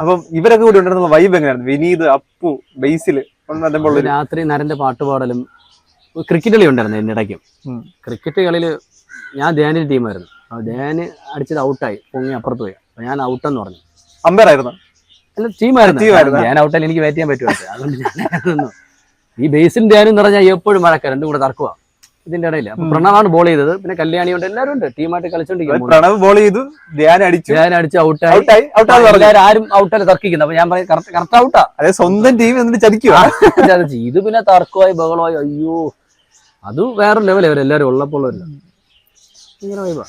അപ്പം ഇവരൊക്കെ കൂടി ഉണ്ടായിരുന്ന വൈബ് എങ്ങനെയായിരുന്നു? വിനീത്, അപ്പു, ബേസിൽ രാത്രി നരന്റെ പാട്ടുപാടലും ക്രിക്കറ്റ് കളി ഉണ്ടായിരുന്നു. എൻ്റെ ഇടയ്ക്കും ക്രിക്കറ്റ് കളിയിൽ ഞാൻ ധ്യാനിന്റെ ടീമായിരുന്നു. ധ്യാന് അടിച്ചത് ഔട്ടായി, പൊങ്ങി അപ്പുറത്ത് പോയി. അപ്പൊ ഞാൻ ഔട്ടെന്ന് പറഞ്ഞു. അമ്പയർ ആയിരുന്നു? അല്ല, ടീമായിരുന്നു. ഞാൻ ഔട്ടായി എനിക്ക് ബാറ്റ് ചെയ്യാൻ പറ്റുമോ, അതുകൊണ്ട് ഞാൻ ഈ ബേസിൽ ധ്യാനം എന്ന് പറഞ്ഞാൽ എപ്പോഴും മഴക്ക രണ്ടും കൂടെ തർക്കുക ഇതിന്റെ ഇടയിൽ. അപ്പൊ പ്രണവാണ് ബോൾ ചെയ്തത്, പിന്നെ കല്യാണി ഉണ്ട്, എല്ലാവരും ഉണ്ട്, ടീമായിട്ട് കളിച്ചോണ്ടിരിക്കും. പ്രണവ് ബോൾ ചെയ്തു, ധ്യാൻ അടിച്ച് ഔട്ടായി. എല്ലാവരും ആരും ഔട്ടല്ല തർക്കിക്കുന്നത്. അപ്പൊ ഞാൻ പറയും കറക്റ്റ് ഔട്ടാ. അതെ, സ്വന്തം ടീം എന്നിട്ട് ചതിക്കുക. ഇത് പിന്നെ തർക്കമായി ബഹളമായി. അയ്യോ, അത് വേറെ ലെവൽ. അവരെല്ലാവരും ഉള്ളപ്പോൾ ഭയങ്കര വൈബാ.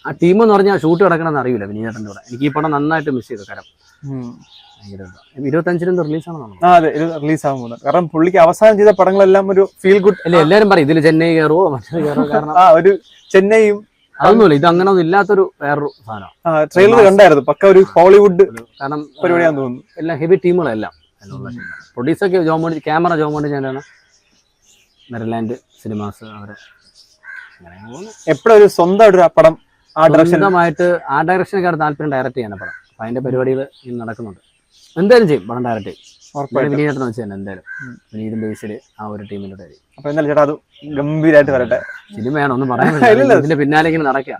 ആ ടീം എന്ന് പറഞ്ഞാൽ ഷൂട്ട് കിടക്കണമെന്ന് അറിയില്ല വിനീതേട്ടൻ്റെ കൂടെ. എനിക്ക് ഈ പടം നന്നായിട്ട് മിസ് ചെയ്തു. കരം 25 റിലീസാണെന്നാണ്. അതെ, റിലീസ് ആകാൻ പോകുന്നത്. കാരണം പുള്ളിക്ക് അവസാനം ചെയ്ത പടങ്ങളെല്ലാം ഒരു ഫീൽ ഗുഡ് അല്ലേ. എല്ലാവരും പറയും ഇതിൽ ചെന്നൈ കയറുമോ മറ്റേത് കയറുമോ. കാരണം ഒരു ചെന്നൈയും അതൊന്നുമില്ല, ഇത് അങ്ങനെ ഒന്നും ഇല്ലാത്തൊരു വേറൊരു സാധനം. ട്രെയിലർ കണ്ടായിരുന്നു. പക്ക ഒരു ഹോളിവുഡ് കാരണം പരിപാടിയാണെന്ന് തോന്നുന്നു. എല്ലാം ഹെവി ടീമുകളെല്ലാം. പ്രൊഡ്യൂസൊക്കെ ജോമോണ്ടി, ക്യാമറ ജോമോണ്ടി ഞാനാണ്, മെറിലാൻഡ് സിനിമാസ്. അവരെ എപ്പോഴും ഒരു സ്വന്തമായിട്ട് ഒരു പടം സ്വന്തമായിട്ട് ആ ഡയറക്ഷനൊക്കെ താല്പര്യം ഡയറക്റ്റ് ചെയ്യാൻ പടം. അപ്പൊ അതിന്റെ പരിപാടികൾ ഇന്ന് നടക്കുന്നുണ്ട്. എന്തായാലും ചെയ്യും പടം ഡയറക്റ്റ് ചെയ്യും. വിനീതേട്ടൻ വെച്ച് തന്നെ എന്തായാലും വിനീതും ബേസിൽ ആ ഒരു ടീമിന്റെ കാര്യം. അപ്പൊ എന്തായാലും ചേട്ടാ അത് ഗംഭീരമായിട്ട് വരട്ടെ. സിനിമയാണ്, ഒന്നും പറയാനില്ല. ഇതിന്റെ പിന്നാലെ ഇങ്ങനെ നടക്കുക.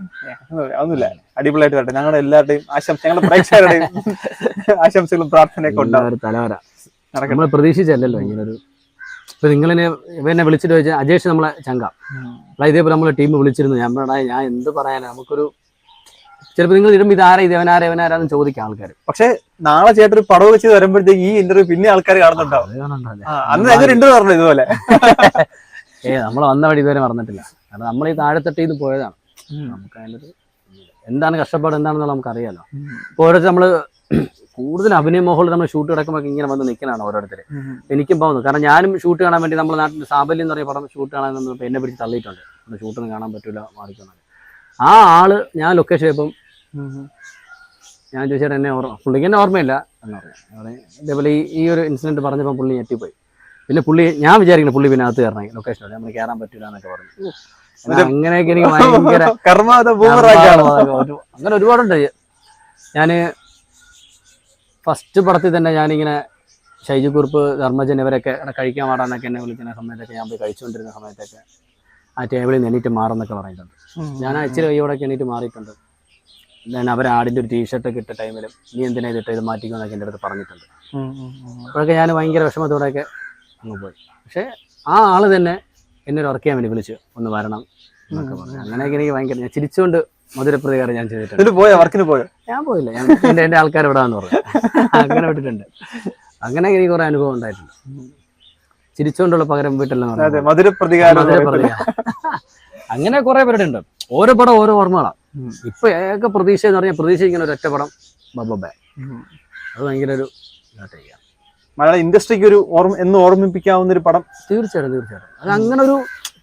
ഒന്നുമില്ല, അടിപൊളിയായിട്ട് വരട്ടെ. ഞങ്ങളുടെ എല്ലാവരുടെയും ആശംസ, ഞങ്ങളുടെ പ്രേക്ഷകരുടെയും ആശംസകളും പ്രാർത്ഥനയൊക്കെ ഉണ്ടാവും. തലവര നമ്മൾ പ്രതീക്ഷിച്ചല്ലോ ഇങ്ങനൊരു. ഇപ്പൊ ഇവനെ വിളിച്ചിട്ട് ചോദിച്ചാൽ അജേഷ് നമ്മളെ ചങ്ക ഇതേപോലെ നമ്മളെ ടീം വിളിച്ചിരുന്നു. ഞാൻ എന്ത് പറയാനാ, നമുക്കൊരു ചിലപ്പോൾ നിങ്ങൾ ഇടുമ്പോൾ ഇതാരാ, ഇവനാരാന്ന് ചോദിക്കാം ആൾക്കാർ. പക്ഷെ നാളെ ചേട്ടൊരു പടമൊക്കെ ചെയ്ത് വരുമ്പോഴത്തേക്ക് ഈ ഇന്റർവ്യൂ പിന്നെ ആൾക്കാർ കാണുന്നുണ്ടാവും. അന്ന് ഞങ്ങൾ ഇന്റർവ്യൂ പറഞ്ഞു ഇതുപോലെ. നമ്മൾ വന്ന വഴി ഇതുവരെ മറന്നിട്ടില്ല. കാരണം നമ്മൾ ഈ താഴെത്തട്ടിൽ നിന്ന് പോയതാണ്. നമുക്ക് അതിനൊരു എന്താണ് കഷ്ടപ്പാട് എന്താണെന്നുള്ള നമുക്ക് അറിയാലോ. ഇപ്പോൾ ഓരോരുത്തർ നമ്മള് കൂടുതൽ അഭിനയ മോഹോൾ നമ്മൾ ഷൂട്ട് കിടക്കുമ്പോൾ ഇങ്ങനെ വന്ന് നിൽക്കണതാണ് ഓരോരുത്തർ. എനിക്കും പോകുന്നു. കാരണം ഞാനും ഷൂട്ട് കാണാൻ വേണ്ടി നമ്മുടെ നാട്ടിൽ സാബല്യം എന്ന് പറയുന്ന പടം ഷൂട്ട് കാണാൻ എന്നെ പിടിച്ച് തള്ളിയിട്ടുണ്ട്. ഷൂട്ടൊന്നും കാണാൻ പറ്റില്ല, മാറിക്കുന്നത്. ആ ആള് ഞാൻ ലൊക്കേഷൻ ഇപ്പം ഞാൻ ചോദിച്ചാൽ എന്നെ പുള്ളിക്ക് എന്നെ ഓർമ്മയില്ല എന്ന് പറഞ്ഞു. ഇതേപോലെ ഈ ഒരു ഇൻസിഡന്റ് പറഞ്ഞപ്പോൾ പുള്ളി ഞെട്ടിപ്പോയി. പിന്നെ പുള്ളി ഞാൻ വിചാരിക്കുന്നു പുള്ളി പിന്നെ അകത്ത് കയറണം, ലൊക്കേഷൻ നമ്മൾ കയറാൻ പറ്റില്ല എന്നൊക്കെ പറഞ്ഞു. അങ്ങനെയൊക്കെ എനിക്ക് ഭയങ്കര അങ്ങനെ ഒരുപാടുണ്ട്. ഞാന് ഫസ്റ്റ് പടത്തിൽ തന്നെ ഞാനിങ്ങനെ ഷൈജു കുറുപ്പ്, ധർമ്മജൻ ഇവരൊക്കെ കഴിക്കാൻ പാടാന്നൊക്കെ എന്നെ വിളിക്കുന്ന സമയത്തൊക്കെ ഞാൻ പോയി കഴിച്ചുകൊണ്ടിരുന്ന സമയത്തൊക്കെ ആ ടേബിളിൽ നിന്ന് എണീറ്റ് മാറുന്നൊക്കെ പറയുന്നുണ്ട്. ഞാൻ ഇച്ചിരി കയ്യോടൊക്കെ എണീറ്റ് മാറിയിട്ടുണ്ട്. ഞാൻ അവർ ആടിൻ്റെ ഒരു ടീഷർട്ടൊക്കെ ഇട്ട ടൈമിലും നീ എന്തിനാ ഇതിട്ട് ഇത് മാറ്റിക്കുമെന്നൊക്കെ എൻ്റെ അടുത്ത് പറഞ്ഞിട്ടുണ്ട്. അപ്പോഴൊക്കെ ഞാൻ ഭയങ്കര വിഷമത്തോടെയൊക്കെ അങ്ങ് പോയി. പക്ഷേ ആ ആള് തന്നെ എന്നെ ഒരു വർക്ക് ചെയ്യാൻ വേണ്ടി വിളിച്ചു, ഒന്ന് വരണം എന്നൊക്കെ പറഞ്ഞു. അങ്ങനെയൊക്കെ എനിക്ക് ഭയങ്കര ഞാൻ ചിരിച്ചുകൊണ്ട് മധുരപ്രതികാരം ഞാൻ ചെയ്തിട്ടുണ്ട്. വർക്കിന് പോയോ? ഞാൻ പോയില്ല, ഞാൻ എൻ്റെ ആൾക്കാർ വിടാന്ന് പറഞ്ഞു. അങ്ങനെ വിട്ടിട്ടുണ്ട്. അങ്ങനെ എനിക്ക് കുറെ അനുഭവം ഉണ്ടായിട്ടുണ്ട്. ചിരിച്ചുകൊണ്ടുള്ള പകരം വീട്ടെല്ലാം അങ്ങനെ കുറെ പേരുടെ ഉണ്ട്. ഓരോ പടം ഓരോ ഓർമ്മകളാണ്. ഇപ്പൊ ഏക പ്രതീക്ഷ എന്ന് പറഞ്ഞാൽ പ്രതീക്ഷിക്കുന്ന ഒരു ഒറ്റ പടം ബബ്ബേ. അത് ഭയങ്കര ഒരു മലയാള ഇൻഡസ്ട്രിക്ക് ഒരു എന്ന് ഓർമ്മിപ്പിക്കാവുന്ന ഒരു പടം. തീർച്ചയായിട്ടും. അത് അങ്ങനെ ഒരു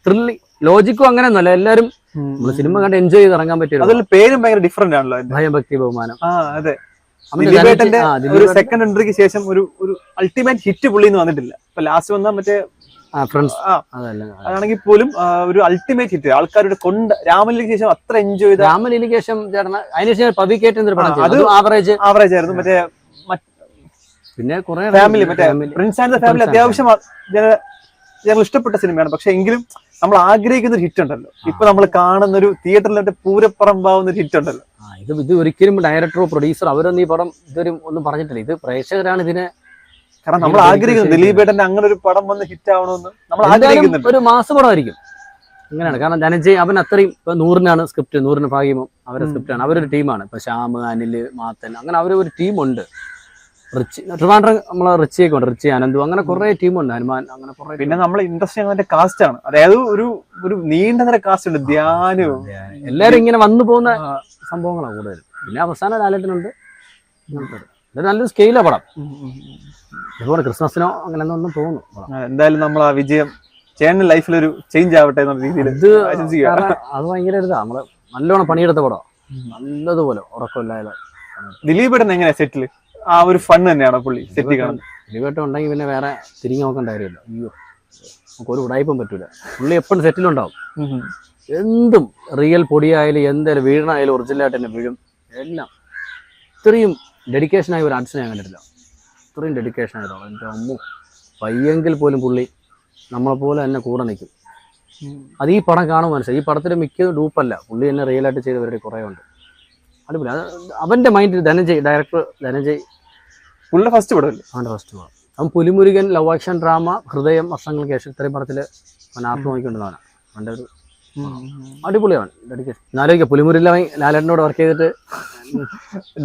ത്രില്ലിംഗ് ലോജിക്കും അങ്ങനെ ഒന്നുമല്ല. എല്ലാവരും സിനിമ കണ്ട് എൻജോയ് ചെയ്ത് ഇറങ്ങാൻ പറ്റിയ അതിൽ പേരും ഭയങ്കര ഡിഫറെന്റ് ആണല്ലോ. ഭയം, ഭക്തി, ബഹുമാനം. അതെ, ദിലീപേട്ടന്റെ ഒരു സെക്കൻഡ് എൻട്രിക്ക് ശേഷം ഒരു അൾട്ടിമേറ്റ് ഹിറ്റ് പുള്ളിന്ന് വന്നിട്ടില്ല. ഇപ്പൊ ലാസ്റ്റ് വന്ന മറ്റേ ഫ്രണ്ട്സ് അതാണെങ്കിൽ പോലും ഒരു അൾട്ടിമേറ്റ് ഹിറ്റ് ആൾക്കാരുടെ കൊണ്ട്. രാമലീലയ്ക്ക് ശേഷം അത്ര എൻജോയ് ചെയ്ത. രാമലീലയ്ക്ക് ശേഷം അതിനുശേഷം അത് ആവറേജ് ആയിരുന്നു. മറ്റേ പിന്നെ ഫാമിലി, മറ്റേ പ്രിൻസ് ആൻഡ് ദ ഫാമിലി അത്യാവശ്യം ഞങ്ങൾ ഇഷ്ടപ്പെട്ട സിനിമയാണ്. പക്ഷെ എങ്കിലും നമ്മൾ ആഗ്രഹിക്കുന്ന ഒരു ഹിറ്റ് ഉണ്ടല്ലോ. ഇപ്പൊ നമ്മൾ കാണുന്ന ഒരു തിയേറ്ററിൽ മറ്റേ പൂരപ്പറമ്പാവുന്ന ഒരു ഹിറ്റ് ഉണ്ടല്ലോ. ഇത് ഒരിക്കലും ഡയറക്ടറോ പ്രൊഡ്യൂസറോ അവരൊന്നും ഈ പടം ഇതൊരു ഒന്നും പറഞ്ഞിട്ടില്ല. ഇത് പ്രേക്ഷകരാണ് ഇതിനെ. കാരണം നമ്മൾ ആഗ്രഹിക്കുന്നു ദിലീപേട്ടന്റെ അങ്ങനെ ഒരു പടം വന്ന് ഹിറ്റ് ആവണമെന്ന് നമ്മൾ ആഗ്രഹിക്കുന്നുണ്ട്. ഒരു മാസപടമായിരിക്കും അങ്ങനെയാണ്. കാരണം ധനഞ്ജയ് അവൻ അത്രയും ഇപ്പൊ 100-നാണ് സ്ക്രിപ്റ്റ്, 100-ന് ഭാഗ്യമോ അവരുടെ സ്ക്രിപ്റ്റാണ്. അവരൊരു ടീമാണ്. ഇപ്പൊ ശ്യാം, അനിൽ, മാത്തൻ, അങ്ങനെ അവരൊരു ടീമുണ്ട്. റിച്ചി, ട്രിവാൻഡ്രം നമ്മളെ റിച്ചിയൊക്കെ ഉണ്ട്, റിച്ചി, അനന്തു, അങ്ങനെ കുറെ ടീമുണ്ട്, ഹനുമാൻ, അങ്ങനെ കുറെ. പിന്നെ നമ്മളെ ഇൻട്രസ്റ്റ് അങ്ങനെ കാസ്റ്റ് ആണ്. അതായത് ഒരു നീണ്ട നിര കാസ്റ്റ് ഉണ്ട്. ധ്യാനവും എല്ലാരും ഇങ്ങനെ വന്നു പോകുന്ന സംഭവങ്ങളാണ് കൂടുതൽ. പിന്നെ അവസാന ലാലേട്ടനുണ്ട്. ഇത് നല്ലൊരു സ്കെയിലാ പടം. ഇതുപോലെ ക്രിസ്മസിനോ അങ്ങനെ ഒന്നും തോന്നുന്നു. എന്തായാലും നമ്മൾ ആ വിജയം ചേട്ടന്റെ ലൈഫിൽ ഒരു ചേഞ്ച് ആവട്ടെ എന്ന രീതിയിൽ അത് ഭയങ്കര ഇതാ. നമ്മള് നല്ലോണം പണിയെടുത്ത പടം, നല്ലതുപോലെ ഉറക്കമില്ലാതെ. ദിലീപേട്ടൻ എങ്ങനെയാ സെറ്റില്? ആ ഒരു ഫൺ തന്നെയാണോ പുള്ളി സെറ്റ് കാണുന്നത്? ദിലീപേട്ടൻ ഉണ്ടെങ്കിൽ പിന്നെ വേറെ തിരിഞ്ഞു നോക്കേണ്ട കാര്യമല്ലോ. അയ്യോ, നമുക്ക് ഒരു ഉടായ്പം പറ്റൂല. പുള്ളി എപ്പോഴും സെറ്റിലുണ്ടാവും. എന്തും റിയൽ പൊടിയായാലും എന്തായാലും വീണായാലും ഒറിജിനലായിട്ട് തന്നെ വീഴും. എല്ലാം ഇത്രയും ഡെഡിക്കേഷനായ ഒരു ആർട്ടിസ്റ്റ് ഞാൻ കണ്ടിട്ടില്ല. ഇത്രയും ഡെഡിക്കേഷൻ ആയിട്ടോ എൻ്റെ അമ്മ. പയ്യെങ്കിൽ പോലും പുള്ളി നമ്മളെപ്പോലെ തന്നെ കൂടെ നിൽക്കും. അത് ഈ പടം കാണുമ്പോൾ മനസ്സിലായി. ഈ പടത്തിൽ മിക്ക ഡൂപ്പല്ല, പുള്ളി തന്നെ റിയൽ ആയിട്ട് ചെയ്തവരുടെ കുറേ ഉണ്ട്. അടിപൊളി. അത് അവന്റെ മൈൻഡിൽ ഡയറക്ടർ ധനഞ്ജയ് പുള്ളിയുടെ ഫസ്റ്റ് പടമല്ലേ? അവന്റെ ഫസ്റ്റ് പടം. അവൻ പുലിമുരുകൻ, ലവ് ആക്ഷൻ ഡ്രാമ, ഹൃദയം, വർഷങ്ങൾക്ക് ശേഷം ഇത്രയും പടത്തിൽ അവൻ ആർട്ട് നോക്കിക്കൊണ്ടവനാണ്. അവൻ്റെ ഒരു അടിപൊളിയാണ് ഡെഡിക്കേഷൻ. എന്നാലോചിക്കാം, പുലിമുരുകിൽ അവൻ ലാലേട്ടനോട് വർക്ക് ചെയ്തിട്ട്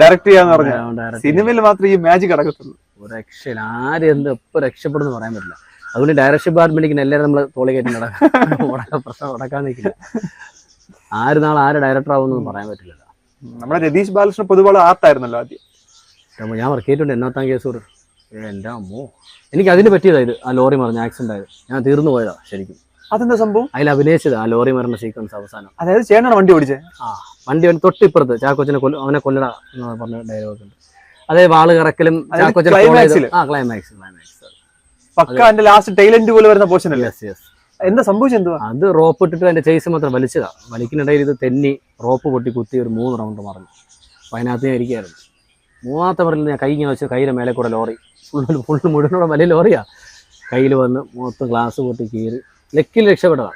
ഡയറക്ട് ചെയ്യാന്ന് പറഞ്ഞു. സിനിമയിൽ മാത്രമേ ഈ മാജിക് നടക്കത്തുള്ളൂ. ഒരു രക്ഷയില്ല. ആരും എന്ത് എപ്പോൾ രക്ഷപ്പെടുന്നു പറയാൻ പറ്റില്ല. അതുകൊണ്ട് ഡയറക്ഷൻ ഡിപ്പാർട്ട്മെന്റിൽ എല്ലാവരും നമ്മൾ തോളി കയറ്റി പ്രശ്നം നടക്കാൻ നിൽക്കില്ല. ആര് നാളെ ആര് ഡയറക്ടർ ആവുമെന്നൊന്നും പറയാൻ പറ്റില്ല. നമ്മുടെ രതീഷ് ബാലകൃഷ്ണൻ പൊതുവാള് ആർട്ടായിരുന്നല്ലോ ആദ്യം. ഞാൻ വർക്ക് ചെയ്തിട്ടുണ്ട് എന്നാത്താൻ കേസൂർ. എൻ്റെ അമ്മോ, എനിക്ക് അതിന് പറ്റിയതായത് ആ ലോറി മറിഞ്ഞ ആക്സിഡന്റ് ആയത്. ഞാൻ തീർന്നു പോയതാ ശരിക്കും. അതെന്താ സംഭവം? അതിൽ അഭിനയിച്ചത് ആ ലോറി മരണ സീക്വൻസ് അവസാനം. അതായത് ചേട്ടനാണ് വണ്ടി ഓടിച്ചത്? വണ്ടി തൊട്ടിപ്പുറത്ത് ചാക്കോച്ചനെ അവനെ കൊല്ലടാ എന്ന് പറഞ്ഞ ഡയലോഗ് ഉണ്ട്. അതേ വാള് കറക്കലും ക്ലൈമാക്സ് പക്ക അതിന്റെ ലാസ്റ്റ് ടൈലന്റ് പോലെ വരുന്ന പോർഷൻ അല്ലേ? എന്താ സംഭവിച്ചത്? എന്തുവാ അത്? റോപ്പ് ഇട്ടിട്ട് അതിന്റെ ചേസ് മാത്രം വലിച്ചതാ. വലിക്കുന്നിടയിൽ ഇത് തെന്നി റോപ്പ് പൊട്ടി കുത്തി ഒരു 3 റൗണ്ട് മറന്നു. അപ്പൊ അതിനകത്ത് ഞാൻ ഇരിക്കുകയായിരുന്നു. 3ാമത്തെ മറിൽ ഞാൻ കൈ ഇങ്ങനെ വെച്ച് കയ്യിലെ മേലെ കൂടെ ലോറി ഫുള്ള് മുഴുവനോടെ വലിയ ലോറിയാ കയ്യിൽ വന്ന് മൊത്തം ഗ്ലാസ് പൊട്ടി കീറി ലക്കിൽ രക്ഷപ്പെട്ടതാണ്.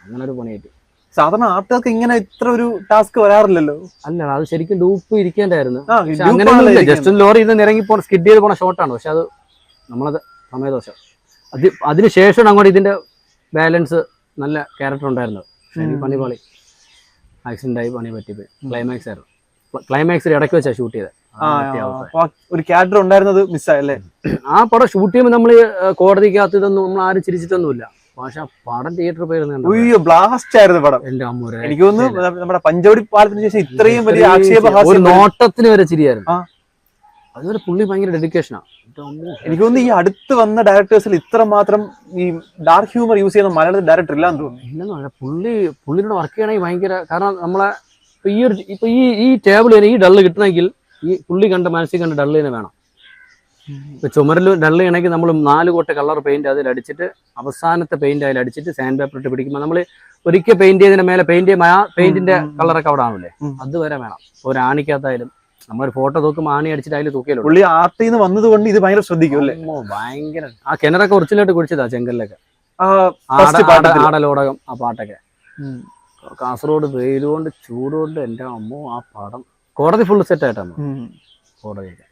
അങ്ങനെ ഒരു പണിയായിട്ട്. സാധാരണ ആർട്ടുകാർക്ക് ഇങ്ങനെ ഇത്ര ഒരു ടാസ്ക് വരാറില്ലല്ലോ. അല്ല, അത് ശരിക്കും ഡൂപ്പ് ഇരിക്കേണ്ടായിരുന്നു. അങ്ങനെ ജസ്റ്റ് ലോറി ഇരുന്ന് ഇറങ്ങി പോണ സ്കിഡ് ചെയ്ത് പോണ ഷോട്ടാണ്. പക്ഷെ അത് നമ്മളത് സമയദോഷം. അതിനുശേഷം അങ്ങോട്ട് ഇതിന്റെ ബാലൻസ് നല്ല ക്യാരക്ടർ ഉണ്ടായിരുന്നു. പക്ഷെ എനിക്ക് പണിപാളി ആക്സിഡന്റ് ആയി, പണി പറ്റിപ്പോയി. ക്ലൈമാക്സ് ആയിരുന്നു. ക്ലൈമാക്സിൽ ഇടയ്ക്ക് വെച്ചാൽ ഷൂട്ട് ചെയ്തത്. ഒരു ക്യാരക്ടർ ഉണ്ടായിരുന്നത് മിസ്സായല്ലേ? ആ പടം ഷൂട്ട് ചെയ്യുമ്പോൾ നമ്മൾ കോടതിക്കകത്ത് ഇതൊന്നും നമ്മൾ ആരും ചിരിച്ചിട്ടൊന്നുമില്ല. പക്ഷെ പടം തിയേറ്ററിൽ പോയിരുന്നു ബ്ലാസ്റ്റ് ആയിരുന്നു പടം. എന്റെ അമ്മൂരെ, എനിക്ക് തോന്നുന്നു നമ്മുടെ പഞ്ചവടി പാലത്തിന് ശേഷം ഇത്രയും വലിയ ആക്ഷേപ ഒരു നോട്ടത്തിന് വരെ ചിരിയായിരുന്നു. അതുപോലെ പുള്ളി ഭയങ്കര ഡെഡിക്കേഷനാണ്. എനിക്ക് തോന്നുന്നു ഈ അടുത്ത് വന്ന ഡയറക്ടേഴ്സിൽ ഇത്ര മാത്രം ഈ ഡാർക്ക് ഹ്യൂമർ യൂസ് ചെയ്യുന്ന മലയാളത്തിൽ ഡയറക്ടർ ഇല്ലാന്ന് തോന്നുന്നു. ഇല്ലെന്നല്ല, പുള്ളിനോട് വർക്ക് ചെയ്യണമെങ്കിൽ ഭയങ്കര, കാരണം നമ്മളെ ഇപ്പൊ ഈ ടേബിൾ ഈ ഡള്ള് കിട്ടണമെങ്കിൽ ഈ പുള്ളി കണ്ട മനസ്സിൽ കണ്ട ഡള്ള് തന്നെ വേണം. ഇപ്പൊ ചുമരിൽ ഡള്ള് ചെയ്യണമെങ്കിൽ നമ്മൾ 4 കോട്ട് കളർ പെയിന്റ് അതിൽ അടിച്ചിട്ട് അവസാനത്തെ പെയിന്റ് അതിൽ അടിച്ചിട്ട് സാൻഡ് പേപ്പർ ഇട്ട് പിടിക്കുമ്പോൾ നമ്മൾ ഒരിക്കൽ പെയിന്റ് ചെയ്തതിന് മേലെ പെയിന്റിന്റെ കളറൊക്കെ അവിടെ ആണല്ലേ, അതുവരെ വേണം. ഒരു ആണിക്കകത്തായാലും നമ്മളൊരു ഫോട്ടോ തൂക്കുമ്പോൾ ആണി അടിച്ചിട്ട് അതിൽ തൂക്കിയല്ലോ. പുള്ളി ആർട്ടിൽ നിന്ന് വന്നത് കൊണ്ട് ഇത് ഭയങ്കര ശ്രദ്ധിക്കും അല്ലേ? ഭയങ്കര. ആ കിണറൊക്കെ ഒറിജിനലായിട്ട് കുടിച്ചതാ ചെങ്കലിലൊക്കെ. ആടലോടകം ആ പാട്ടൊക്കെ. കാസർഗോഡ് വെയിലുകൊണ്ട് ചൂടുകൊണ്ട് എൻ്റെ അമ്മോ ആ പടം. കോടതി ഫുള്ള് സെറ്റ് ആയിട്ടാണ് കോടതിയൊക്കെ.